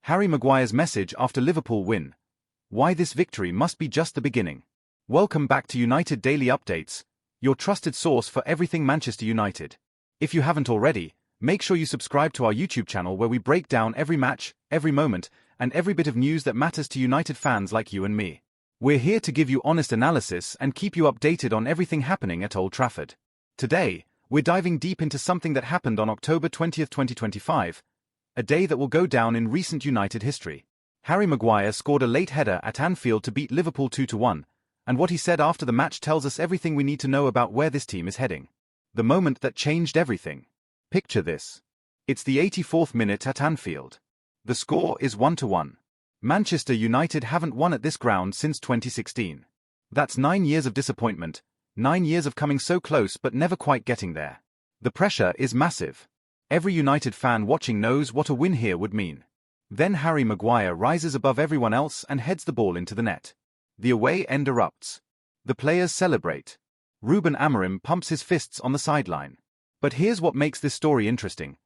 Harry Maguire's message after Liverpool win. Why this victory must be just the beginning. Welcome back to United Daily Updates, your trusted source for everything Manchester United. If you haven't already, make sure you subscribe to our YouTube channel where we break down every match, every moment, and every bit of news that matters to United fans like you and me. We're here to give you honest analysis and keep you updated on everything happening at Old Trafford. Today, we're diving deep into something that happened on October 20th, 2025, a day that will go down in recent United history. Harry Maguire scored a late header at Anfield to beat Liverpool 2-1, and what he said after the match tells us everything we need to know about where this team is heading. The moment that changed everything. Picture this. It's the 84th minute at Anfield. The score is 1-1. Manchester United haven't won at this ground since 2016. That's 9 years of disappointment, 9 years of coming so close but never quite getting there. The pressure is massive. Every United fan watching knows what a win here would mean. Then Harry Maguire rises above everyone else and heads the ball into the net. The away end erupts. The players celebrate. Ruben Amorim pumps his fists on the sideline. But here's what makes this story interesting.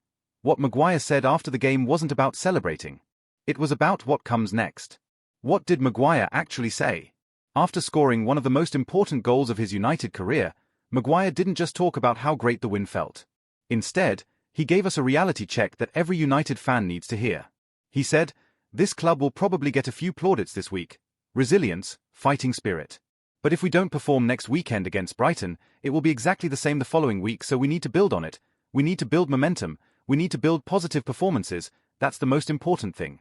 What Maguire said after the game wasn't about celebrating. It was about what comes next. What did Maguire actually say? After scoring one of the most important goals of his United career, Maguire didn't just talk about how great the win felt. Instead, he gave us a reality check that every United fan needs to hear. He said, "This club will probably get a few plaudits this week. Resilience, fighting spirit. But if we don't perform next weekend against Brighton, it will be exactly the same the following week, so we need to build on it. We need to build momentum. We need to build positive performances. That's the most important thing."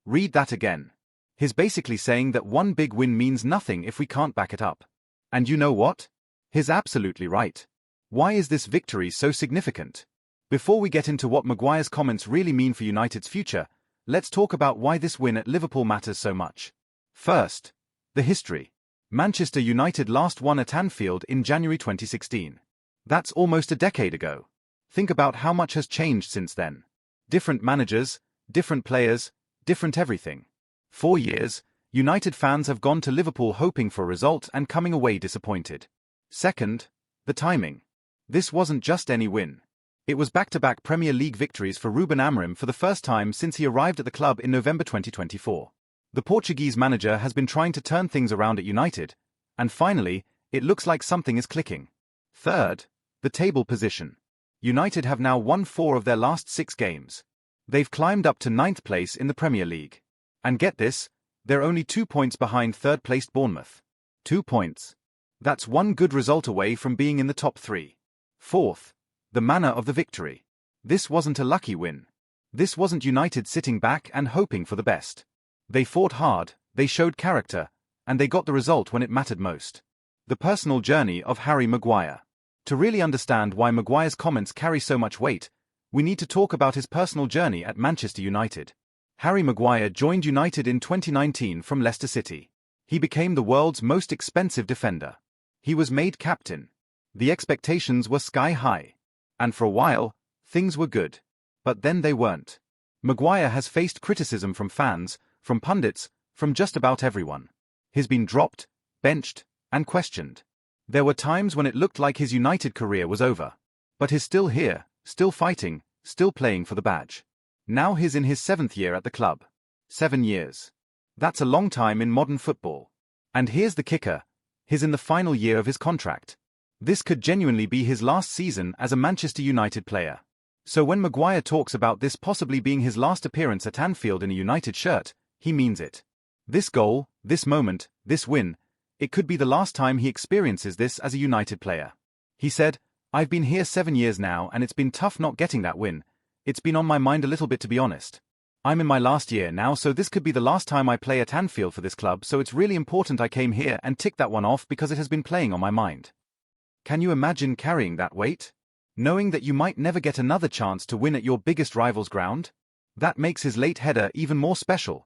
Read that again. He's basically saying that one big win means nothing if we can't back it up. And you know what? He's absolutely right. Why is this victory so significant? Before we get into what Maguire's comments really mean for United's future, let's talk about why this win at Liverpool matters so much. First, the history. Manchester United last won at Anfield in January 2016. That's almost a decade ago. Think about how much has changed since then. Different managers, different players, different everything. 4 years, United fans have gone to Liverpool hoping for a result and coming away disappointed. Second, the timing. This wasn't just any win. It was back-to-back Premier League victories for Ruben Amorim for the first time since he arrived at the club in November 2024. The Portuguese manager has been trying to turn things around at United, and finally, it looks like something is clicking. Third, the table position. United have now won 4 of their last 6 games. They've climbed up to 9th place in the Premier League. And get this, they're only 2 points behind third-placed Bournemouth. 2 points. That's one good result away from being in the top 3. Fourth, the manner of the victory. This wasn't a lucky win. This wasn't United sitting back and hoping for the best. They fought hard, they showed character, and they got the result when it mattered most. The personal journey of Harry Maguire. To really understand why Maguire's comments carry so much weight, we need to talk about his personal journey at Manchester United. Harry Maguire joined United in 2019 from Leicester City. He became the world's most expensive defender. He was made captain. The expectations were sky high. And for a while, things were good. But then they weren't. Maguire has faced criticism from fans, from pundits, from just about everyone. He's been dropped, benched, and questioned. There were times when it looked like his United career was over. But he's still here, still fighting, still playing for the badge. Now he's in his 7th year at the club. 7 years. That's a long time in modern football. And here's the kicker. He's in the final year of his contract. This could genuinely be his last season as a Manchester United player. So when Maguire talks about this possibly being his last appearance at Anfield in a United shirt, he means it. This goal, this moment, this win, it could be the last time he experiences this as a United player. He said, "I've been here 7 years now and it's been tough not getting that win. It's been on my mind a little bit, to be honest. I'm in my last year now, so this could be the last time I play at Anfield for this club, so it's really important I came here and ticked that one off because it has been playing on my mind." Can you imagine carrying that weight? Knowing that you might never get another chance to win at your biggest rival's ground? That makes his late header even more special.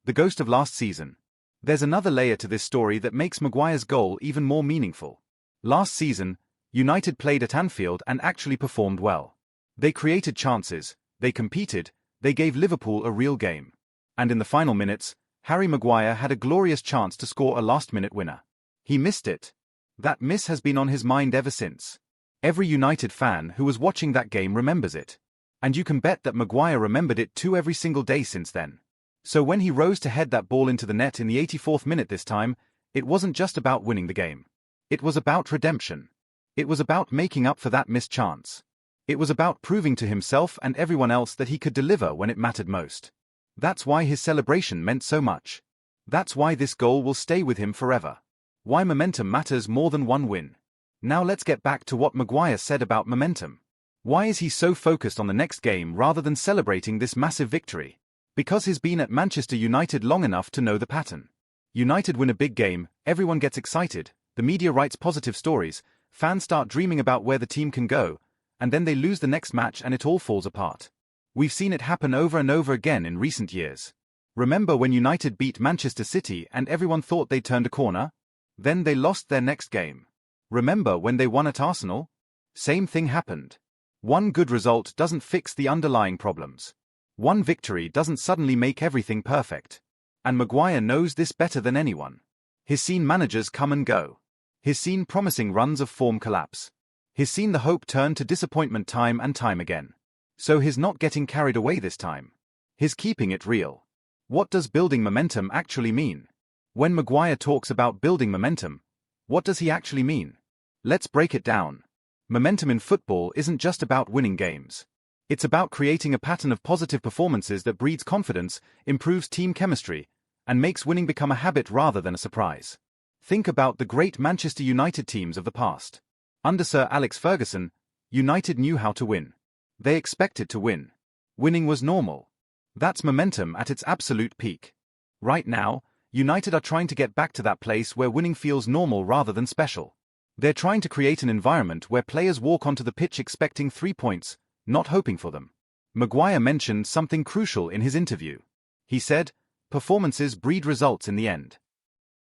The ghost of last season. There's another layer to this story that makes Maguire's goal even more meaningful. Last season, United played at Anfield and actually performed well. They created chances, they competed, they gave Liverpool a real game. And in the final minutes, Harry Maguire had a glorious chance to score a last-minute winner. He missed it. That miss has been on his mind ever since. Every United fan who was watching that game remembers it. And you can bet that Maguire remembered it too every single day since then. So when he rose to head that ball into the net in the 84th minute this time, it wasn't just about winning the game. It was about redemption. It was about making up for that missed chance. It was about proving to himself and everyone else that he could deliver when it mattered most. That's why his celebration meant so much. That's why this goal will stay with him forever. Why momentum matters more than one win. Now let's get back to what Maguire said about momentum. Why is he so focused on the next game rather than celebrating this massive victory? Because he's been at Manchester United long enough to know the pattern. United win a big game, everyone gets excited, the media writes positive stories, fans start dreaming about where the team can go, and then they lose the next match and it all falls apart. We've seen it happen over and over again in recent years. Remember when United beat Manchester City and everyone thought they turned a corner? Then they lost their next game. Remember when they won at Arsenal? Same thing happened. One good result doesn't fix the underlying problems. One victory doesn't suddenly make everything perfect. And Maguire knows this better than anyone. He's seen managers come and go. He's seen promising runs of form collapse. He's seen the hope turn to disappointment time and time again. So he's not getting carried away this time. He's keeping it real. What does building momentum actually mean? When Maguire talks about building momentum, what does he actually mean? Let's break it down. Momentum in football isn't just about winning games. It's about creating a pattern of positive performances that breeds confidence, improves team chemistry, and makes winning become a habit rather than a surprise. Think about the great Manchester United teams of the past. Under Sir Alex Ferguson, United knew how to win. They expected to win. Winning was normal. That's momentum at its absolute peak. Right now, United are trying to get back to that place where winning feels normal rather than special. They're trying to create an environment where players walk onto the pitch expecting 3 points, not hoping for them. Maguire mentioned something crucial in his interview. He said, "Performances breed results in the end."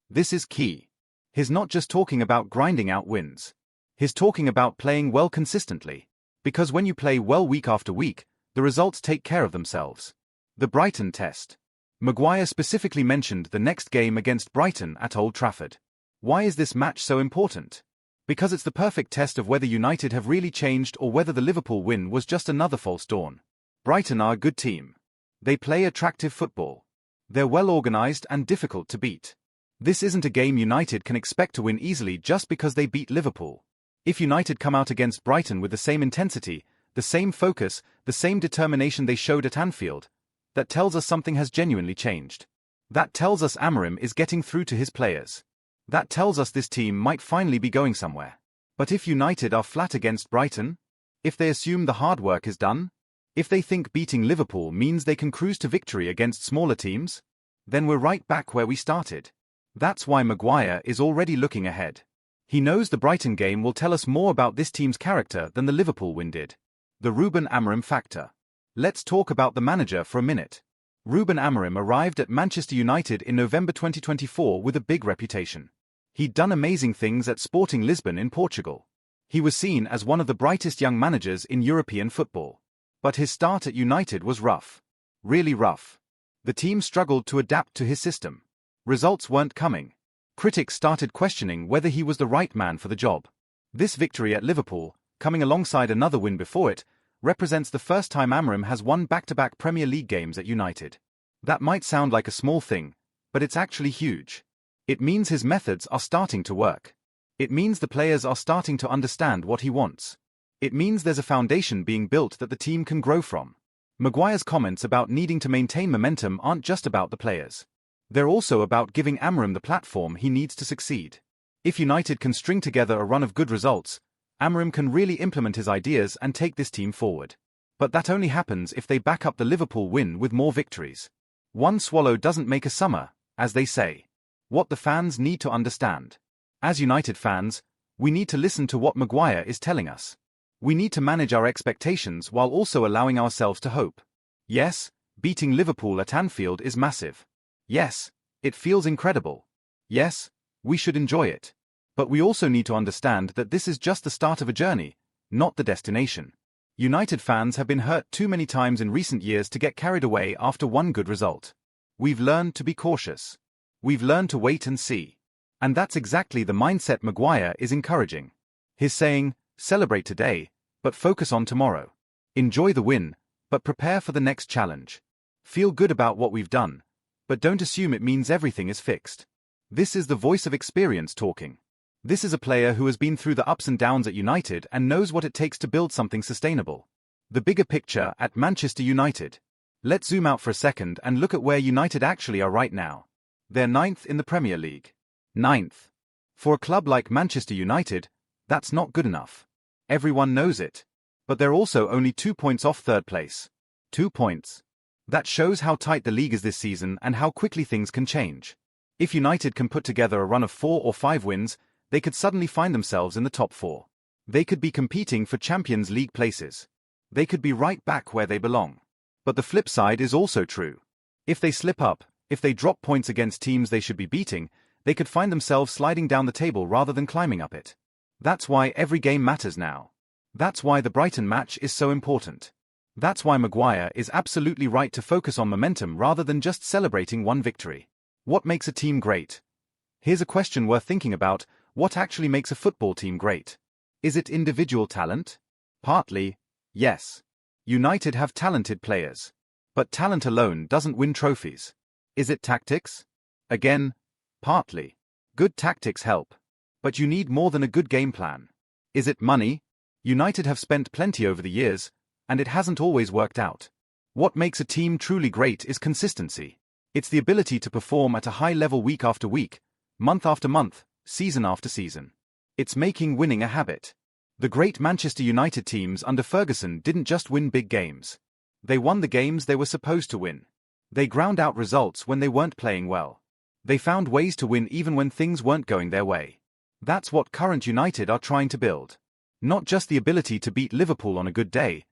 This is key. He's not just talking about grinding out wins. He's talking about playing well consistently. Because when you play well week after week, the results take care of themselves. The Brighton test. Maguire specifically mentioned the next game against Brighton at Old Trafford. Why is this match so important? Because it's the perfect test of whether United have really changed or whether the Liverpool win was just another false dawn. Brighton are a good team. They play attractive football. They're well organised and difficult to beat. This isn't a game United can expect to win easily just because they beat Liverpool. If United come out against Brighton with the same intensity, the same focus, the same determination they showed at Anfield, that tells us something has genuinely changed. That tells us Amorim is getting through to his players. That tells us this team might finally be going somewhere. But if United are flat against Brighton, if they assume the hard work is done, if they think beating Liverpool means they can cruise to victory against smaller teams, then we're right back where we started. That's why Maguire is already looking ahead. He knows the Brighton game will tell us more about this team's character than the Liverpool win did. The Ruben Amorim factor. Let's talk about the manager for a minute. Ruben Amorim arrived at Manchester United in November 2024 with a big reputation. He'd done amazing things at Sporting Lisbon in Portugal. He was seen as one of the brightest young managers in European football. But his start at United was rough. Really rough. The team struggled to adapt to his system. Results weren't coming. Critics started questioning whether he was the right man for the job. This victory at Liverpool, coming alongside another win before it, represents the first time Amorim has won back-to-back Premier League games at United. That might sound like a small thing, but it's actually huge. It means his methods are starting to work. It means the players are starting to understand what he wants. It means there's a foundation being built that the team can grow from. Maguire's comments about needing to maintain momentum aren't just about the players. They're also about giving Amorim the platform he needs to succeed. If United can string together a run of good results, Amorim can really implement his ideas and take this team forward. But that only happens if they back up the Liverpool win with more victories. One swallow doesn't make a summer, as they say. What the fans need to understand. As United fans, we need to listen to what Maguire is telling us. We need to manage our expectations while also allowing ourselves to hope. Yes, beating Liverpool at Anfield is massive. Yes, it feels incredible. Yes, we should enjoy it. But we also need to understand that this is just the start of a journey, not the destination. United fans have been hurt too many times in recent years to get carried away after one good result. We've learned to be cautious. We've learned to wait and see. And that's exactly the mindset Maguire is encouraging. He's saying, celebrate today, but focus on tomorrow. Enjoy the win, but prepare for the next challenge. Feel good about what we've done, but don't assume it means everything is fixed. This is the voice of experience talking. This is a player who has been through the ups and downs at United and knows what it takes to build something sustainable. The bigger picture at Manchester United. Let's zoom out for a second and look at where United actually are right now. They're 9th in the Premier League. 9th. For a club like Manchester United, that's not good enough. Everyone knows it. But they're also only 2 points off third place. 2 points. That shows how tight the league is this season and how quickly things can change. If United can put together a run of 4 or 5 wins, they could suddenly find themselves in the top 4. They could be competing for Champions League places. They could be right back where they belong. But the flip side is also true. If they slip up, if they drop points against teams they should be beating, they could find themselves sliding down the table rather than climbing up it. That's why every game matters now. That's why the Brighton match is so important. That's why Maguire is absolutely right to focus on momentum rather than just celebrating one victory. What makes a team great? Here's a question worth thinking about. What actually makes a football team great? Is it individual talent? Partly, yes. United have talented players. But talent alone doesn't win trophies. Is it tactics? Again, partly. Good tactics help. But you need more than a good game plan. Is it money? United have spent plenty over the years, and it hasn't always worked out. What makes a team truly great is consistency. It's the ability to perform at a high level week after week, month after month, season after season. It's making winning a habit. The great Manchester United teams under Ferguson didn't just win big games. They won the games they were supposed to win. They ground out results when they weren't playing well. They found ways to win even when things weren't going their way. That's what current United are trying to build. Not just the ability to beat Liverpool on a good day,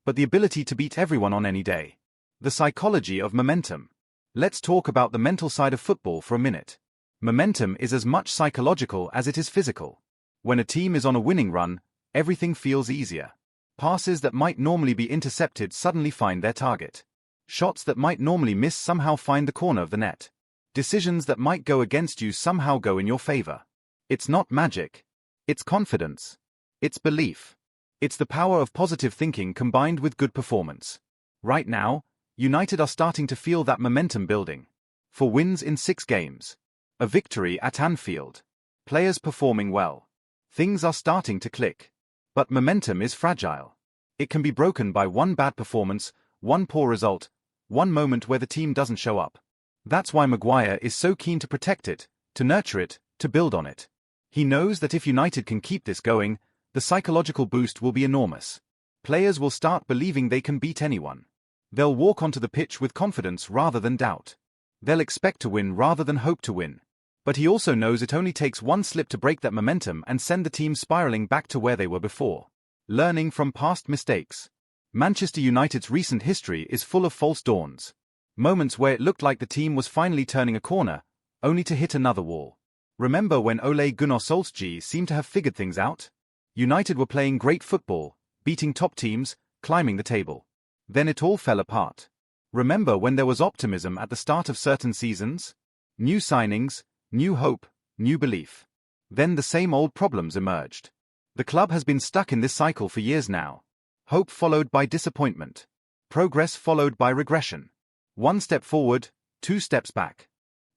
but the ability to beat everyone on any day. The psychology of momentum. Let's talk about the mental side of football for a minute. Momentum is as much psychological as it is physical. When a team is on a winning run, everything feels easier. Passes that might normally be intercepted suddenly find their target. Shots that might normally miss somehow find the corner of the net. Decisions that might go against you somehow go in your favor. It's not magic. It's confidence. It's belief. It's the power of positive thinking combined with good performance. Right now, United are starting to feel that momentum building. 4 wins in 6 games. A victory at Anfield. Players performing well. Things are starting to click. But momentum is fragile. It can be broken by one bad performance, one poor result, one moment where the team doesn't show up. That's why Maguire is so keen to protect it, to nurture it, to build on it. He knows that if United can keep this going, the psychological boost will be enormous. Players will start believing they can beat anyone. They'll walk onto the pitch with confidence rather than doubt. They'll expect to win rather than hope to win. But he also knows it only takes one slip to break that momentum and send the team spiraling back to where they were before. Learning from past mistakes. Manchester United's recent history is full of false dawns. Moments where it looked like the team was finally turning a corner, only to hit another wall. Remember when Ole Gunnar Solskjaer seemed to have figured things out? United were playing great football, beating top teams, climbing the table. Then it all fell apart. Remember when there was optimism at the start of certain seasons? New signings, new hope, new belief. Then the same old problems emerged. The club has been stuck in this cycle for years now. Hope followed by disappointment. Progress followed by regression. 1 step forward, 2 steps back.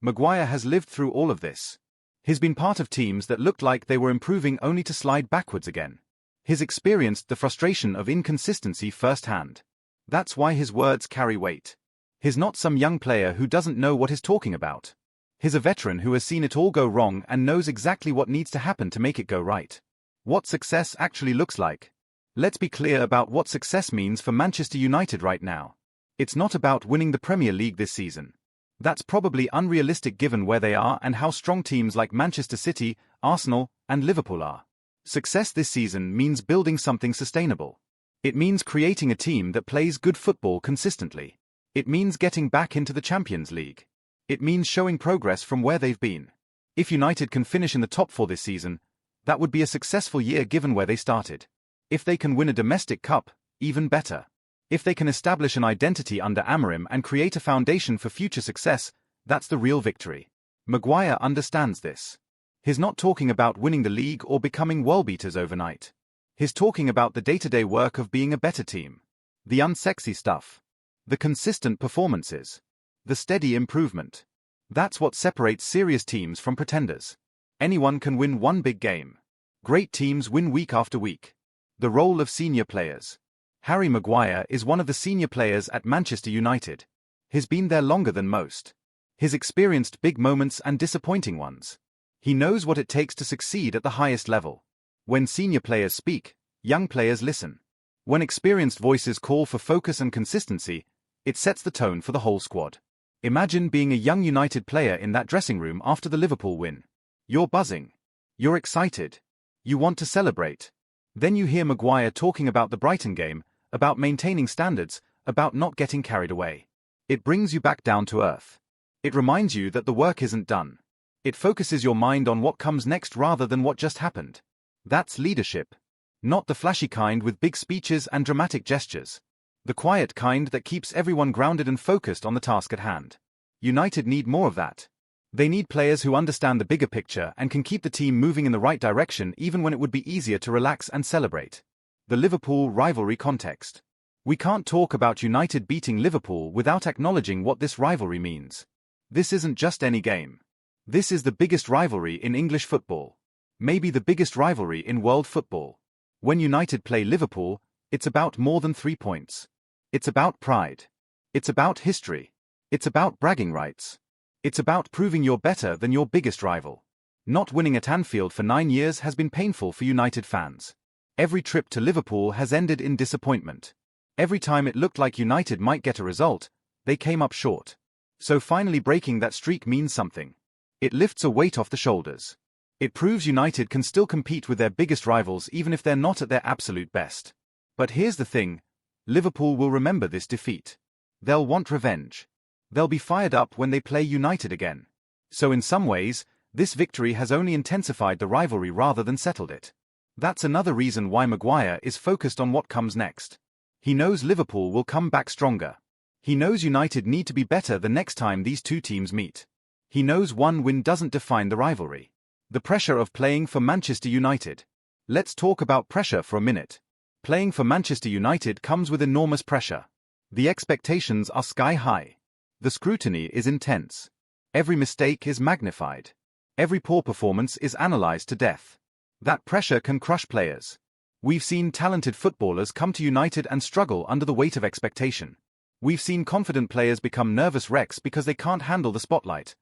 Maguire has lived through all of this. He's been part of teams that looked like they were improving only to slide backwards again. He's experienced the frustration of inconsistency firsthand. That's why his words carry weight. He's not some young player who doesn't know what he's talking about. He's a veteran who has seen it all go wrong and knows exactly what needs to happen to make it go right. What success actually looks like. Let's be clear about what success means for Manchester United right now. It's not about winning the Premier League this season. That's probably unrealistic given where they are and how strong teams like Manchester City, Arsenal, and Liverpool are. Success this season means building something sustainable. It means creating a team that plays good football consistently. It means getting back into the Champions League. It means showing progress from where they've been. If United can finish in the top 4 this season, that would be a successful year given where they started. If they can win a domestic cup, even better. If they can establish an identity under Amorim and create a foundation for future success, that's the real victory. Maguire understands this. He's not talking about winning the league or becoming world beaters overnight. He's talking about the day-to-day work of being a better team. The unsexy stuff. The consistent performances. The steady improvement. That's what separates serious teams from pretenders. Anyone can win one big game. Great teams win week after week. The role of senior players. Harry Maguire is one of the senior players at Manchester United. He's been there longer than most. He's experienced big moments and disappointing ones. He knows what it takes to succeed at the highest level. When senior players speak, young players listen. When experienced voices call for focus and consistency, it sets the tone for the whole squad. Imagine being a young United player in that dressing room after the Liverpool win. You're buzzing. You're excited. You want to celebrate. Then you hear Maguire talking about the Brighton game, about maintaining standards, about not getting carried away. It brings you back down to earth. It reminds you that the work isn't done. It focuses your mind on what comes next rather than what just happened. That's leadership. Not the flashy kind with big speeches and dramatic gestures. The quiet kind that keeps everyone grounded and focused on the task at hand. United need more of that. They need players who understand the bigger picture and can keep the team moving in the right direction even when it would be easier to relax and celebrate. The Liverpool rivalry context. We can't talk about United beating Liverpool without acknowledging what this rivalry means. This isn't just any game. This is the biggest rivalry in English football. Maybe the biggest rivalry in world football. When United play Liverpool, it's about more than 3 points. It's about pride. It's about history. It's about bragging rights. It's about proving you're better than your biggest rival. Not winning at Anfield for 9 years has been painful for United fans. Every trip to Liverpool has ended in disappointment. Every time it looked like United might get a result, they came up short. So finally breaking that streak means something. It lifts a weight off the shoulders. It proves United can still compete with their biggest rivals even if they're not at their absolute best. But here's the thing, Liverpool will remember this defeat. They'll want revenge. They'll be fired up when they play United again. So in some ways, this victory has only intensified the rivalry rather than settled it. That's another reason why Maguire is focused on what comes next. He knows Liverpool will come back stronger. He knows United need to be better the next time these two teams meet. He knows one win doesn't define the rivalry. The pressure of playing for Manchester United. Let's talk about pressure for a minute. Playing for Manchester United comes with enormous pressure. The expectations are sky high. The scrutiny is intense. Every mistake is magnified. Every poor performance is analysed to death. That pressure can crush players. We've seen talented footballers come to United and struggle under the weight of expectation. We've seen confident players become nervous wrecks because they can't handle the spotlight.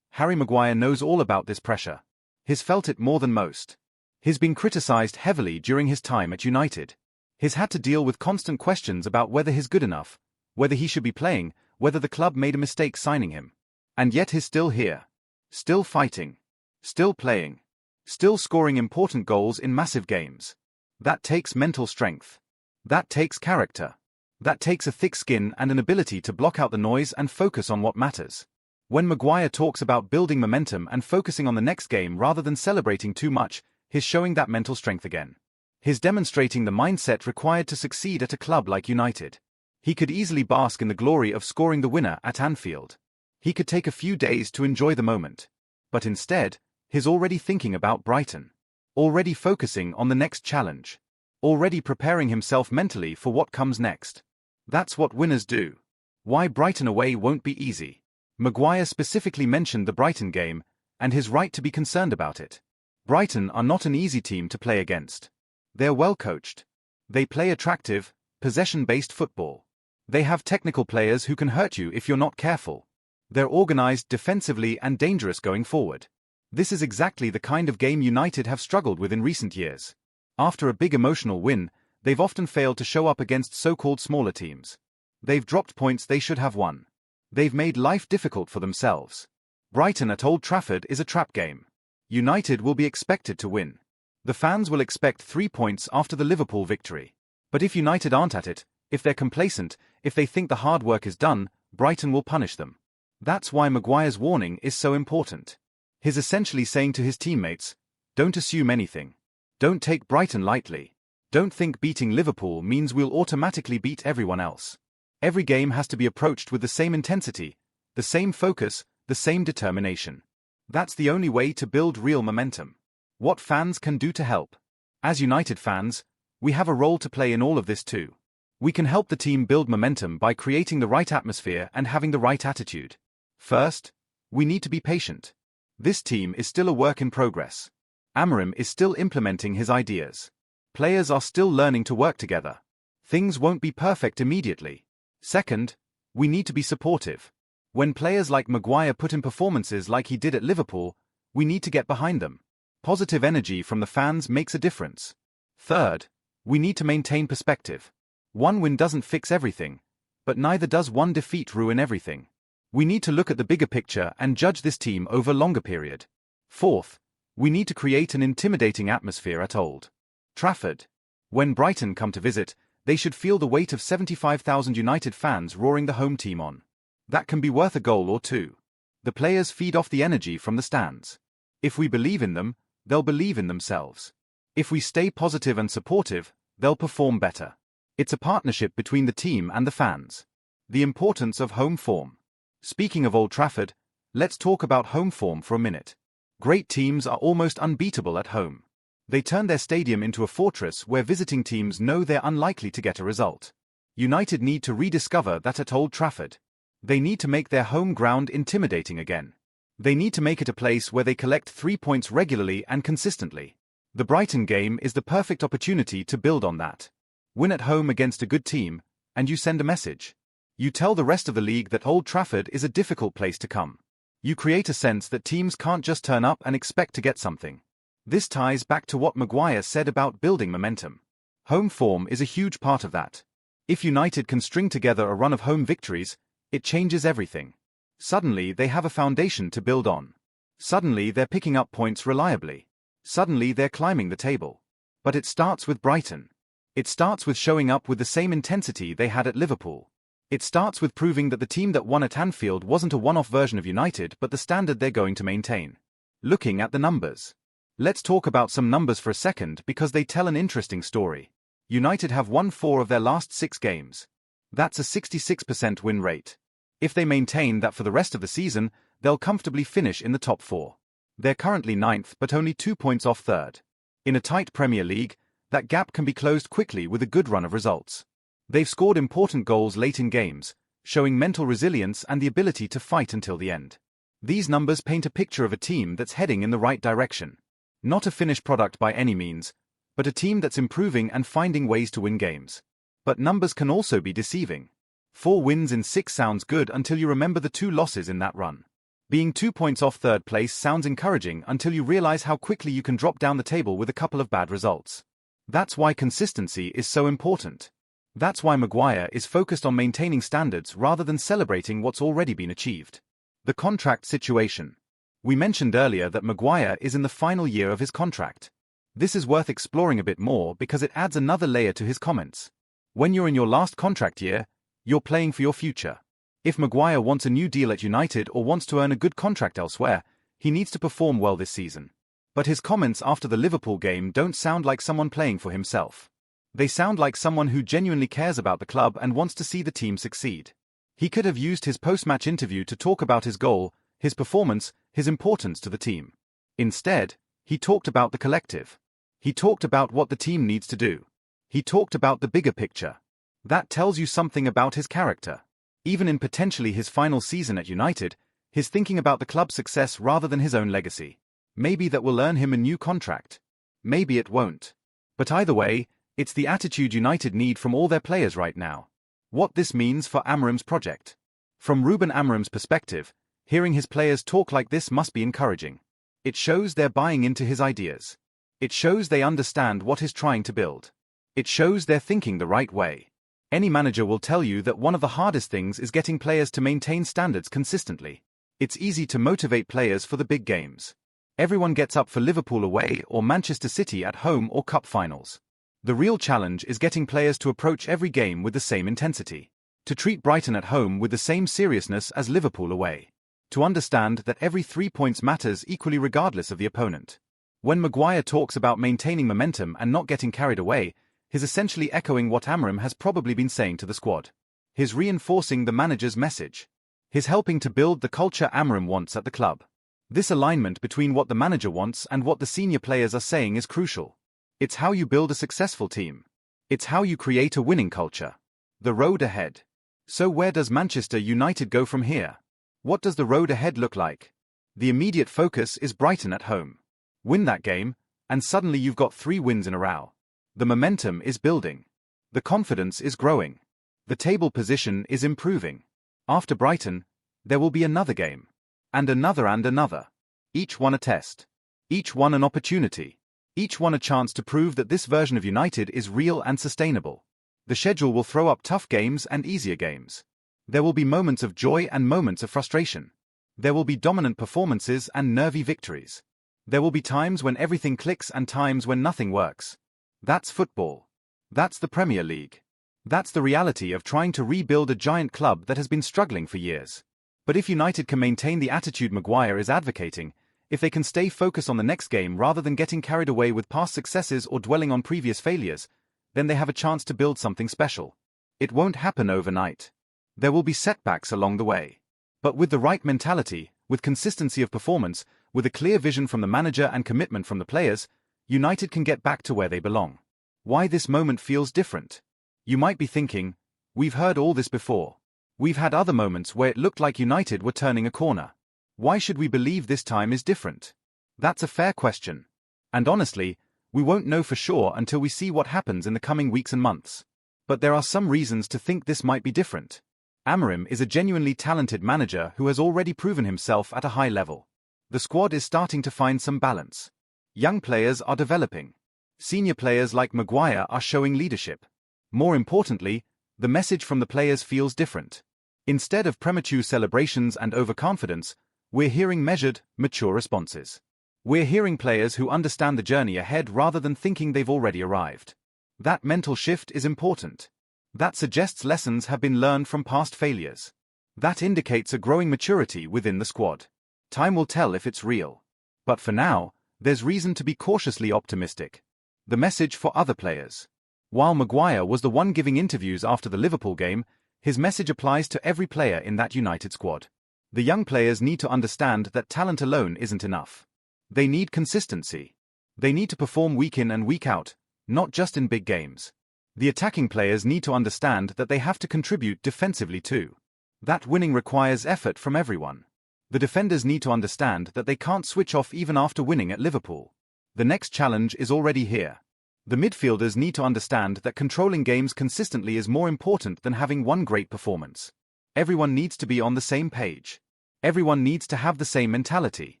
Harry Maguire knows all about this pressure. He's felt it more than most. He's been criticised heavily during his time at United. He's had to deal with constant questions about whether he's good enough, whether he should be playing, whether the club made a mistake signing him. And yet he's still here. Still fighting. Still playing. Still scoring important goals in massive games. That takes mental strength. That takes character. That takes a thick skin and an ability to block out the noise and focus on what matters. When Maguire talks about building momentum and focusing on the next game rather than celebrating too much, he's showing that mental strength again. He's demonstrating the mindset required to succeed at a club like United. He could easily bask in the glory of scoring the winner at Anfield. He could take a few days to enjoy the moment. But instead, he's already thinking about Brighton. Already focusing on the next challenge. Already preparing himself mentally for what comes next. That's what winners do. Why Brighton away won't be easy. Maguire specifically mentioned the Brighton game, and his right to be concerned about it. Brighton are not an easy team to play against. They're well coached. They play attractive, possession-based football. They have technical players who can hurt you if you're not careful. They're organized defensively and dangerous going forward. This is exactly the kind of game United have struggled with in recent years. After a big emotional win, they've often failed to show up against so-called smaller teams. They've dropped points they should have won. They've made life difficult for themselves. Brighton at Old Trafford is a trap game. United will be expected to win. The fans will expect 3 points after the Liverpool victory. But if United aren't at it, if they're complacent, if they think the hard work is done, Brighton will punish them. That's why Maguire's warning is so important. He's essentially saying to his teammates, don't assume anything. Don't take Brighton lightly. Don't think beating Liverpool means we'll automatically beat everyone else. Every game has to be approached with the same intensity, the same focus, the same determination. That's the only way to build real momentum. What fans can do to help. As United fans, we have a role to play in all of this too. We can help the team build momentum by creating the right atmosphere and having the right attitude. First, we need to be patient. This team is still a work in progress. Amorim is still implementing his ideas. Players are still learning to work together. Things won't be perfect immediately. Second, we need to be supportive. When players like Maguire put in performances like he did at Liverpool, we need to get behind them. Positive energy from the fans makes a difference. Third, we need to maintain perspective. One win doesn't fix everything, but neither does one defeat ruin everything. We need to look at the bigger picture and judge this team over a longer period. Fourth, we need to create an intimidating atmosphere at Old Trafford. When Brighton come to visit, they should feel the weight of 75,000 United fans roaring the home team on. That can be worth a goal or two. The players feed off the energy from the stands. If we believe in them, they'll believe in themselves. If we stay positive and supportive, they'll perform better. It's a partnership between the team and the fans. The importance of home form. Speaking of Old Trafford, let's talk about home form for a minute. Great teams are almost unbeatable at home. They turn their stadium into a fortress where visiting teams know they're unlikely to get a result. United need to rediscover that at Old Trafford. They need to make their home ground intimidating again. They need to make it a place where they collect 3 points regularly and consistently. The Brighton game is the perfect opportunity to build on that. Win at home against a good team, and you send a message. You tell the rest of the league that Old Trafford is a difficult place to come. You create a sense that teams can't just turn up and expect to get something. This ties back to what Maguire said about building momentum. Home form is a huge part of that. If United can string together a run of home victories, it changes everything. Suddenly they have a foundation to build on. Suddenly they're picking up points reliably. Suddenly they're climbing the table. But it starts with Brighton. It starts with showing up with the same intensity they had at Liverpool. It starts with proving that the team that won at Anfield wasn't a one-off version of United but the standard they're going to maintain. Looking at the numbers. Let's talk about some numbers for a second because they tell an interesting story. United have won 4 of their last 6 games. That's a 66% win rate. If they maintain that for the rest of the season, they'll comfortably finish in the top 4. They're currently 9th but only 2 points off 3rd. In a tight Premier League, that gap can be closed quickly with a good run of results. They've scored important goals late in games, showing mental resilience and the ability to fight until the end. These numbers paint a picture of a team that's heading in the right direction. Not a finished product by any means, but a team that's improving and finding ways to win games. But numbers can also be deceiving. 4 wins in 6 sounds good until you remember the 2 losses in that run. Being 2 points off 3rd place sounds encouraging until you realize how quickly you can drop down the table with a couple of bad results. That's why consistency is so important. That's why Maguire is focused on maintaining standards rather than celebrating what's already been achieved. The contract situation. We mentioned earlier that Maguire is in the final year of his contract. This is worth exploring a bit more because it adds another layer to his comments. When you're in your last contract year, you're playing for your future. If Maguire wants a new deal at United or wants to earn a good contract elsewhere, he needs to perform well this season. But his comments after the Liverpool game don't sound like someone playing for himself. They sound like someone who genuinely cares about the club and wants to see the team succeed. He could have used his post-match interview to talk about his goal, his performance, his importance to the team. Instead, he talked about the collective. He talked about what the team needs to do. He talked about the bigger picture. That tells you something about his character. Even in potentially his final season at United, he's thinking about the club's success rather than his own legacy. Maybe that will earn him a new contract. Maybe it won't. But either way, it's the attitude United need from all their players right now. What this means for Amorim's project. From Ruben Amorim's perspective, hearing his players talk like this must be encouraging. It shows they're buying into his ideas. It shows they understand what he's trying to build. It shows they're thinking the right way. Any manager will tell you that one of the hardest things is getting players to maintain standards consistently. It's easy to motivate players for the big games. Everyone gets up for Liverpool away or Manchester City at home or cup finals. The real challenge is getting players to approach every game with the same intensity. To treat Brighton at home with the same seriousness as Liverpool away. To understand that every 3 points matters equally regardless of the opponent. When Maguire talks about maintaining momentum and not getting carried away, he's essentially echoing what Amorim has probably been saying to the squad. He's reinforcing the manager's message. He's helping to build the culture Amorim wants at the club. This alignment between what the manager wants and what the senior players are saying is crucial. It's how you build a successful team. It's how you create a winning culture. The road ahead. So where does Manchester United go from here? What does the road ahead look like? The immediate focus is Brighton at home. Win that game, and suddenly you've got 3 wins in a row. The momentum is building. The confidence is growing. The table position is improving. After Brighton, there will be another game. And another. Each one a test. Each one an opportunity. Each one a chance to prove that this version of United is real and sustainable. The schedule will throw up tough games and easier games. There will be moments of joy and moments of frustration. There will be dominant performances and nervy victories. There will be times when everything clicks and times when nothing works. That's football. That's the Premier League. That's the reality of trying to rebuild a giant club that has been struggling for years. But if United can maintain the attitude Maguire is advocating, if they can stay focused on the next game rather than getting carried away with past successes or dwelling on previous failures, then they have a chance to build something special. It won't happen overnight. There will be setbacks along the way. But with the right mentality, with consistency of performance, with a clear vision from the manager and commitment from the players, United can get back to where they belong. Why this moment feels different? You might be thinking, we've heard all this before. We've had other moments where it looked like United were turning a corner. Why should we believe this time is different? That's a fair question. And honestly, we won't know for sure until we see what happens in the coming weeks and months. But there are some reasons to think this might be different. Amorim is a genuinely talented manager who has already proven himself at a high level. The squad is starting to find some balance. Young players are developing. Senior players like Maguire are showing leadership. More importantly, the message from the players feels different. Instead of premature celebrations and overconfidence, we're hearing measured, mature responses. We're hearing players who understand the journey ahead rather than thinking they've already arrived. That mental shift is important. That suggests lessons have been learned from past failures. That indicates a growing maturity within the squad. Time will tell if it's real. But for now, there's reason to be cautiously optimistic. The message for other players. While Maguire was the one giving interviews after the Liverpool game, his message applies to every player in that United squad. The young players need to understand that talent alone isn't enough. They need consistency. They need to perform week in and week out, not just in big games. The attacking players need to understand that they have to contribute defensively too. That winning requires effort from everyone. The defenders need to understand that they can't switch off even after winning at Liverpool. The next challenge is already here. The midfielders need to understand that controlling games consistently is more important than having one great performance. Everyone needs to be on the same page. Everyone needs to have the same mentality.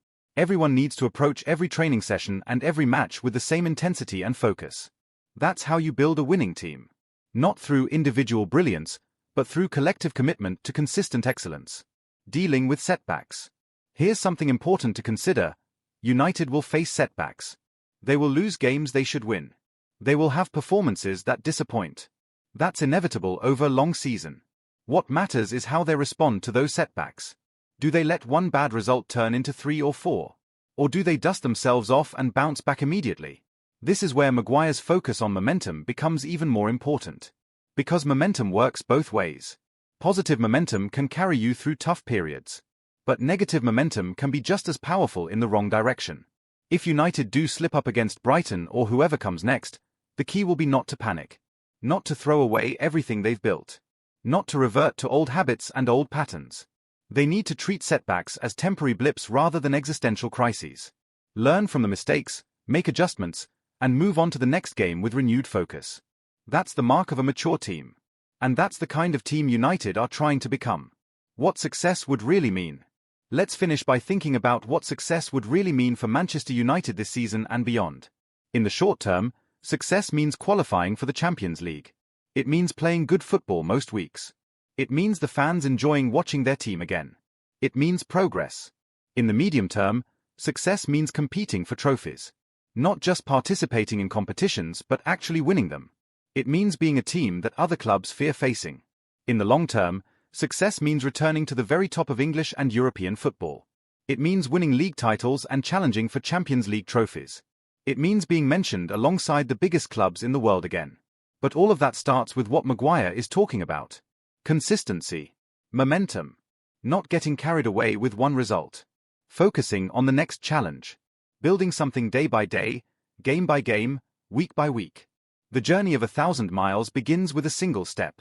Everyone needs to approach every training session and every match with the same intensity and focus. That's how you build a winning team. Not through individual brilliance, but through collective commitment to consistent excellence. Dealing with setbacks. Here's something important to consider. United will face setbacks. They will lose games they should win. They will have performances that disappoint. That's inevitable over a long season. What matters is how they respond to those setbacks. Do they let one bad result turn into 3 or 4? Or do they dust themselves off and bounce back immediately? This is where Maguire's focus on momentum becomes even more important. Because momentum works both ways. Positive momentum can carry you through tough periods. But negative momentum can be just as powerful in the wrong direction. If United do slip up against Brighton or whoever comes next, the key will be not to panic. Not to throw away everything they've built. Not to revert to old habits and old patterns. They need to treat setbacks as temporary blips rather than existential crises. Learn from the mistakes, make adjustments, and move on to the next game with renewed focus. That's the mark of a mature team. And that's the kind of team United are trying to become. What success would really mean? Let's finish by thinking about what success would really mean for Manchester United this season and beyond. In the short term, success means qualifying for the Champions League. It means playing good football most weeks. It means the fans enjoying watching their team again. It means progress. In the medium term, success means competing for trophies. Not just participating in competitions but actually winning them. It means being a team that other clubs fear facing. In the long term, success means returning to the very top of English and European football. It means winning league titles and challenging for Champions League trophies. It means being mentioned alongside the biggest clubs in the world again. But all of that starts with what Maguire is talking about. Consistency. Momentum. Not getting carried away with one result. Focusing on the next challenge. Building something day by day, game by game, week by week. The journey of 1,000 miles begins with a single step.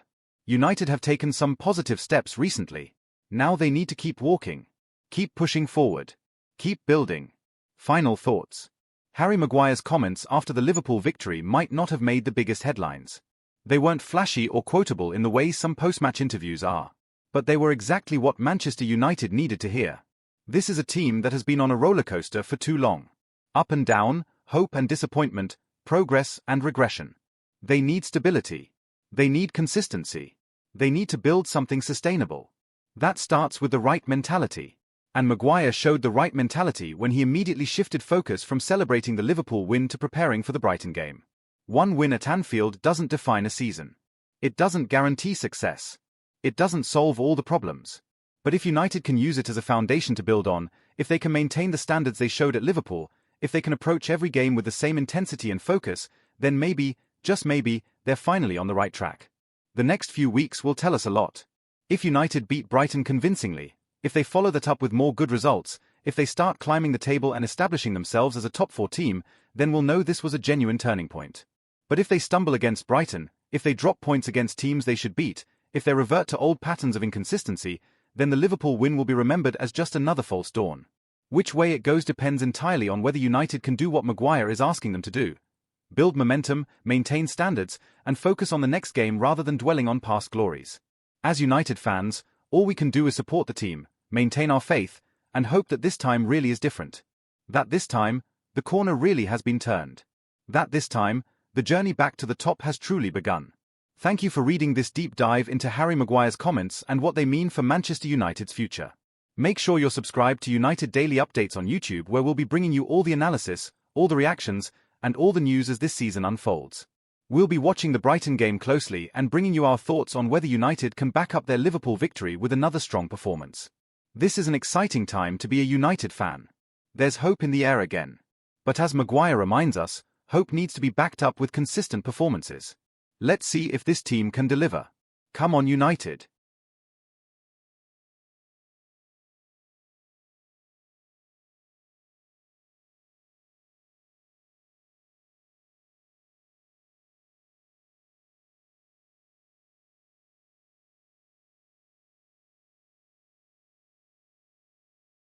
United have taken some positive steps recently. Now they need to keep walking. Keep pushing forward. Keep building. Final thoughts. Harry Maguire's comments after the Liverpool victory might not have made the biggest headlines. They weren't flashy or quotable in the way some post-match interviews are. But they were exactly what Manchester United needed to hear. This is a team that has been on a rollercoaster for too long. Up and down, hope and disappointment, progress and regression. They need stability. They need consistency. They need to build something sustainable. That starts with the right mentality. And Maguire showed the right mentality when he immediately shifted focus from celebrating the Liverpool win to preparing for the Brighton game. One win at Anfield doesn't define a season. It doesn't guarantee success. It doesn't solve all the problems. But if United can use it as a foundation to build on, if they can maintain the standards they showed at Liverpool, if they can approach every game with the same intensity and focus, then maybe, just maybe, they're finally on the right track. The next few weeks will tell us a lot. If United beat Brighton convincingly, if they follow that up with more good results, if they start climbing the table and establishing themselves as a top 4 team, then we'll know this was a genuine turning point. But if they stumble against Brighton, if they drop points against teams they should beat, if they revert to old patterns of inconsistency, then the Liverpool win will be remembered as just another false dawn. Which way it goes depends entirely on whether United can do what Maguire is asking them to do. Build momentum, maintain standards, and focus on the next game rather than dwelling on past glories. As United fans, all we can do is support the team, maintain our faith, and hope that this time really is different. That this time, the corner really has been turned. That this time, the journey back to the top has truly begun. Thank you for reading this deep dive into Harry Maguire's comments and what they mean for Manchester United's future. Make sure you're subscribed to United Daily Updates on YouTube, where we'll be bringing you all the analysis, all the reactions, and all the news as this season unfolds. We'll be watching the Brighton game closely and bringing you our thoughts on whether United can back up their Liverpool victory with another strong performance. This is an exciting time to be a United fan. There's hope in the air again. But as Maguire reminds us, hope needs to be backed up with consistent performances. Let's see if this team can deliver. Come on, United.